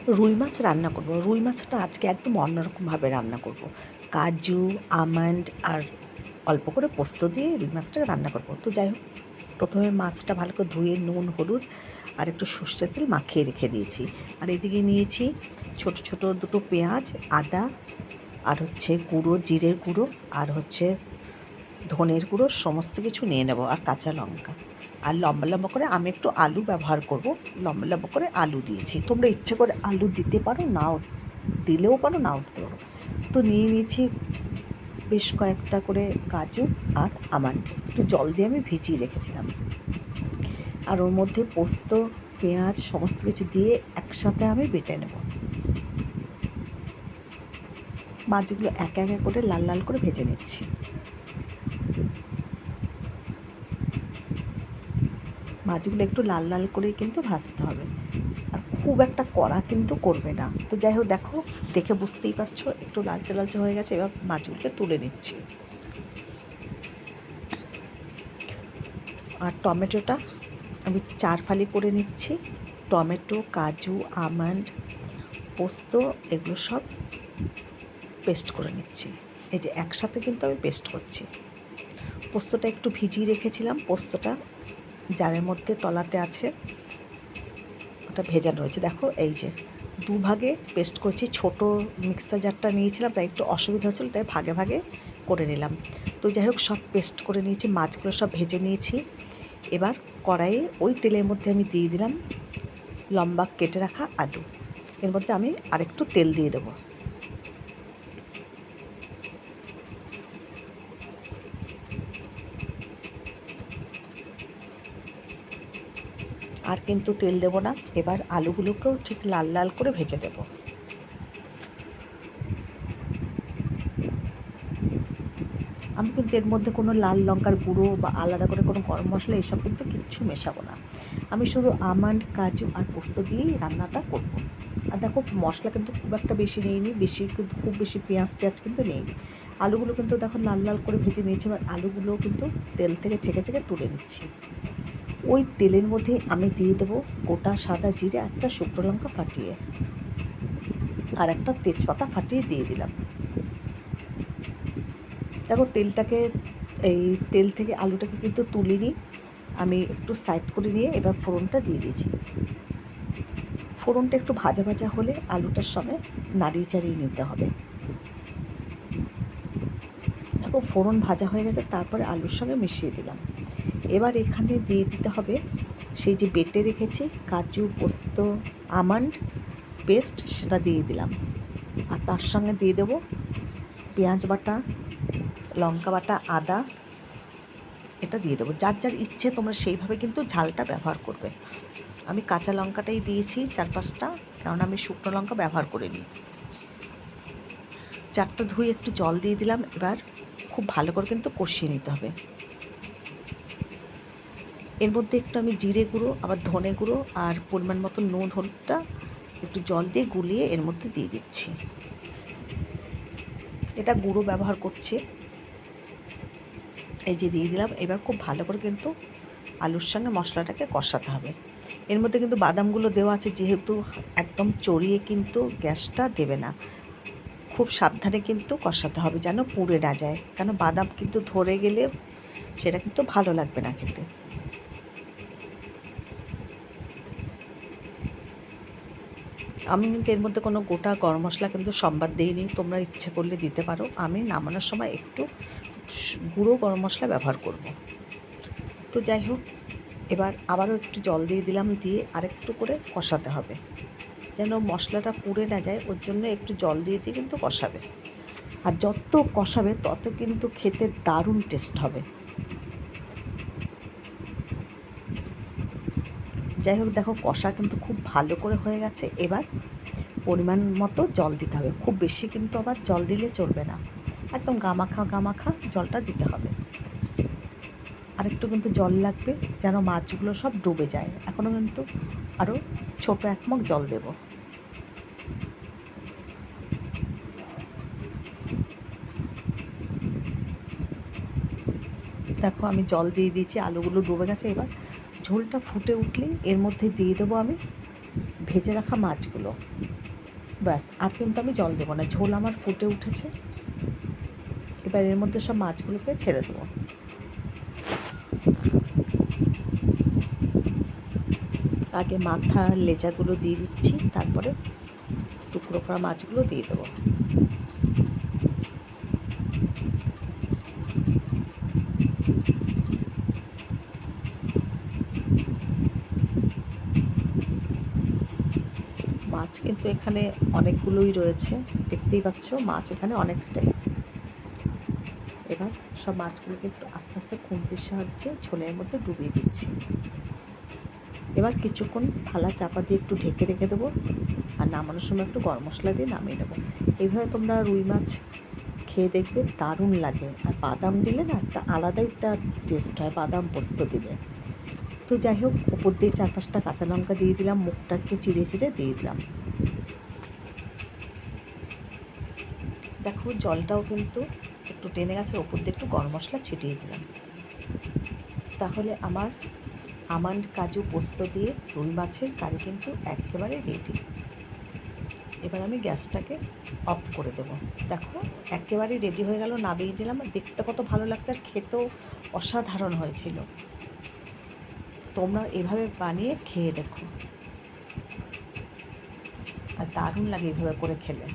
রুই মাছ রান্না করব। রুই মাছটা আজকে একদম অন্যরকমভাবে রান্না করব। কাজু, আমন্ড আর অল্প করে পোস্ত দিয়ে রুই মাছটাকে রান্না করব। তো যাই হোক, প্রথমে মাছটা ভালো করে ধুয়ে নুন, হলুদ আর একটু সর্ষের তেল মাখিয়ে রেখে দিয়েছি। আর এদিকে নিয়েছি ছোট ছোট দুটো পেঁয়াজ, আদা আর গুঁড়ো, জিরের গুঁড়ো আর ধনের গুঁড়ো, সমস্ত কিছু নিয়ে নেব, আর কাঁচা লঙ্কা। আর লম্বা লম্বা করে আমি একটু আলু ব্যবহার করব। লম্বা লম্বা করে আলু দিয়েছি। তোমরা ইচ্ছে করে আলু দিতে পারো, নাও দিলেও পারো, নাও দিতে পারো। তো নিয়ে নিয়েছি বেশ কয়েকটা করে কাজু আর আমন্ড, একটু জল দিয়ে আমি ভিজিয়ে রেখেছিলাম। আর ওর মধ্যে পোস্ত, পেঁয়াজ সমস্ত কিছু দিয়ে একসাথে আমি বেটে নেব। মাছগুলো একে একে করে লাল লাল করে ভেজে নিচ্ছি। মাছগুলো একটু লাল লাল করেই কিন্তু ভাজতে হবে, আর খুব একটা কড়া কিন্তু করবে না। তো যাই হোক, দেখো, দেখে বুঝতেই পারছো একটু লালচে লালচে হয়ে গেছে। এবার মাছগুলোকে তুলে নিচ্ছি। আর টমেটোটা আমি 4 ফালি করে নিচ্ছি। টমেটো, কাজু, আমন্ড, পোস্ত এগুলো সব পেস্ট করে নিচ্ছি। এই যে একসাথে কিন্তু আমি পেস্ট করছি। পোস্তটা একটু ভিজিয়ে রেখেছিলাম, পোস্তটা জারের মধ্যে তলাতে আছে, ওটা ভেজানো হয়েছে। দেখো, এই যে দুভাগে পেস্ট করছি। ছোট মিক্সার জারটা নিয়েছিলাম, তাই একটু অসুবিধা হচ্ছিলো, তাই ভাগে ভাগে করে নিলাম। তো যাই হোক, সব পেস্ট করে নিয়েছি, মাছগুলো সব ভেজে নিয়েছি। এবার কড়াইয়ে ওই তেলের মধ্যে আমি দিয়ে দিলাম লম্বা কেটে রাখা আলু। এর মধ্যে আমি আরেকটু তেল দিয়ে দেবো। আর কিন্তু তেল দেবো না। এবার আলুগুলোকেও ঠিক লাল লাল করে ভেজে দেবো। আমি কিন্তু এর মধ্যে কোনো লাল লঙ্কার গুঁড়ো বা আলাদা করে কোনো গরম মশলা এসব কিন্তু কিচ্ছু মেশাবো না। আমি শুধু আমন্ড, কাজু আর পোস্ত দিয়েই রান্নাটা করব। আর দেখো, মশলা কিন্তু খুব একটা বেশি নেইনি, কিন্তু খুব বেশি পেঁয়াজ টেয়াজ কিন্তু নেইনি। আলুগুলো কিন্তু দেখো লাল লাল করে ভেজে নিয়েছি। এবার আলুগুলোও কিন্তু তেল থেকে ছেঁকে ছেঁকে তুলে নিচ্ছি। ওই তেলের মধ্যে আমি দিয়ে দেবো গোটা সাদা জিরে, একটা শুকনো লঙ্কা ফাটিয়ে, আর একটা তেজপাতা ফাটিয়ে দিয়ে দিলাম। দেখো, এই তেল থেকে আলুটাকে কিন্তু তুলিনি, আমি একটু সাইড করে নিয়ে এবার ফোড়নটা দিয়ে দিয়েছি। ফোড়নটা একটু ভাজা ভাজা হলে আলুটার সঙ্গে নাড়িয়ে চাড়িয়ে নিতে হবে। দেখো, ফোড়ন ভাজা হয়ে গেছে, তারপরে আলুর সঙ্গে মিশিয়ে দিলাম। এবার এখানে দিয়ে দিতে হবে সেই যে বেটে রেখেছি কাজু, পোস্ত, আমন্ড পেস্ট, সেটা দিয়ে দিলাম। আর তার সঙ্গে দিয়ে দেবো পেঁয়াজ বাটা, লঙ্কা বাটা, আদা, এটা দিয়ে দেবো। যার যার ইচ্ছে তোমরা সেইভাবে কিন্তু ঝালটা ব্যবহার করবে। আমি কাঁচা লঙ্কাটাই দিয়েছি 4-5টা, কারণ আমি শুকনো লঙ্কা ব্যবহার করিনি। 4টা ধুয়ে একটু জল দিয়ে দিলাম। এবার খুব ভালো করে কিন্তু কষিয়ে নিতে হবে। এর মধ্যে একটু আমি জিরে গুঁড়ো, আবার ধনে গুঁড়ো আর পরিমাণ মতো নুন, হলুদটা একটু জল দিয়ে গুলিয়ে এর মধ্যে দিয়ে দিচ্ছি। এটা গুঁড়ো ব্যবহার করছি। এই যে দিয়ে দিলাম। এবার খুব ভালো করে কিন্তু আলুর সঙ্গে মশলাটাকে কষাতে হবে। এর মধ্যে কিন্তু বাদামগুলো দেওয়া আছে, যেহেতু একদম চড়িয়ে কিন্তু গ্যাসটা দেবে না। খুব সাবধানে কিন্তু কষাতে হবে যেন পুড়ে না যায়, কেন বাদাম কিন্তু ধরে গেলে সেটা কিন্তু ভালো লাগবে না খেতে। আমি কিন্তু এর মধ্যে কোনো গোটা গরম মশলা কিন্তু সম্বাদ দিইনি, তোমরা ইচ্ছে করলে দিতে পারো। আমি নামানোর সময় একটু গুঁড়ো গরম মশলা ব্যবহার করব। তো যাই হোক, এবার আবারও একটু জল দিয়ে দিলাম, দিয়ে আরেকটু করে কষাতে হবে যেন মশলাটা পুড়ে না যায়। ওর জন্য একটু জল দিয়ে দিয়ে কিন্তু কষাবে। আর যত কষাবে তত কিন্তু খেতে দারুণ টেস্ট হবে। যাই হোক, দেখো, কষা কিন্তু খুব ভালো করে হয়ে গেছে। এবার পরিমাণ মতো জল দিতে হবে। খুব বেশি কিন্তু আবার জল দিলে চলবে না, একদম গামাখা গামাখা জলটা দিতে হবে। আর একটু কিন্তু জল লাগবে যেন মাছগুলো সব ডুবে যায়। এখনও কিন্তু আরও ছোটো 1 মগ জল দেব। দেখো, আমি জল দিয়ে দিয়েছি, আলুগুলো ডুবে গেছে। এবার ঝোলটা ফুটে উঠলেই এর মধ্যে দিয়ে দেবো আমি ভেজে রাখা মাছগুলো। ব্যাস, আর কিন্তু আমি জল দেবো না, ঝোল আমার ফুটে উঠেছে। এবার এর মধ্যে সব মাছগুলোকে ছেড়ে দেবো। আগে মাথা লেজাগুলো দিয়ে দিচ্ছি, তারপরে টুকরো করা মাছগুলো দিয়ে দেবো। মাছ কিন্তু এখানে অনেকগুলোই রয়েছে, দেখতেই পাচ্ছ মাছ এখানে অনেকটাই। এবার সব মাছগুলোকে একটু আস্তে আস্তে খুন্তির সাহায্যে ঝোলের মধ্যে ডুবিয়ে দিচ্ছি। এবার কিছুক্ষণ থালা চাপা দিয়ে একটু ঢেকে রেখে দেবো, আর নামানোর সময় একটু গরম মশলা দিয়ে নামিয়ে নেবো। এইভাবে তোমরা রুই মাছ খেয়ে দেখবে, দারুণ লাগে। আর বাদাম দিলে না একটা আলাদাই তার টেস্ট হয়, বাদাম পোস্ত দিলে। তো যাই হোক, ওপর দিয়ে 4-5টা কাঁচা লঙ্কা দিয়ে দিলাম, মুখটা একটু চিড়ে চিড়ে দিয়ে দিলাম। দেখো জলটাও কিন্তু একটু টেনে গেছে, ওপর দিয়ে একটু গরম মশলা ছিটিয়ে দিলাম। তাহলে আমার আমন্ড কাজু পোস্ত দিয়ে রুই মাছের কারি কিন্তু একেবারে রেডি। এবার আমি গ্যাসটাকে অফ করে দেবো। দেখো একেবারেই রেডি হয়ে গেল, নামিয়ে দিলাম। দেখতে কত ভালো লাগছে, আর খেতেও অসাধারণ হয়েছিল। তোমরা এভাবে বানিয়ে খেয়ে দেখো, আর দারুণ লাগে এভাবে করে খেলে।